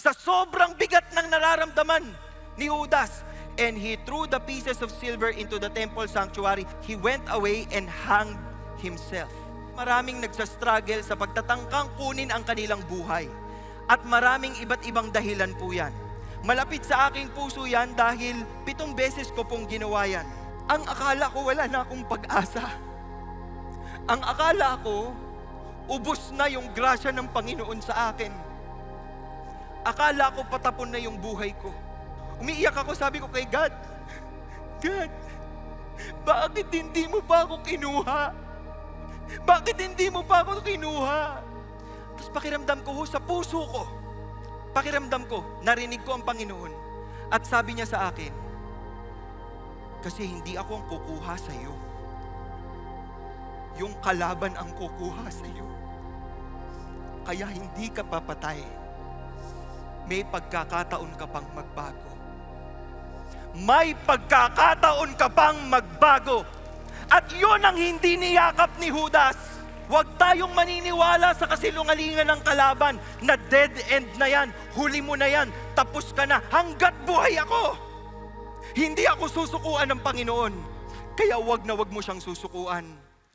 sa sobrang bigat ng nararamdaman ni Judas. And he threw the pieces of silver into the temple sanctuary. He went away and hanged himself. Maraming nagsastruggle sa pagtatangkang kunin ang kanilang buhay. At maraming iba't ibang dahilan po yan. Malapit sa aking puso yan dahil 7 beses ko pong ginawa yan. Ang akala ko wala na akong pag-asa. Ang akala ko, ubos na yung grasya ng Panginoon sa akin. Akala ko patapon na yung buhay ko. Umiiyak ako, sabi ko kay God, God, bakit hindi mo pa ako kinuha? Bakit hindi mo pa ako kinuha? Tapos pakiramdam ko sa puso ko, pakiramdam ko, narinig ko ang Panginoon. At sabi niya sa akin, kasi hindi ako ang kukuha sa iyo. Yung kalaban ang kukuha sa iyo. Kaya hindi ka papatay. May pagkakataon ka pang magbago. May pagkakataon ka pang magbago. At yun ang hindi niyakap ni Judas. Huwag tayong maniniwala sa kasinungalingan ng kalaban na dead end na yan, huli mo na yan, tapos ka na, hanggat buhay ako. Hindi ako susukuan ng Panginoon. Kaya huwag na huwag mo siyang susukuan.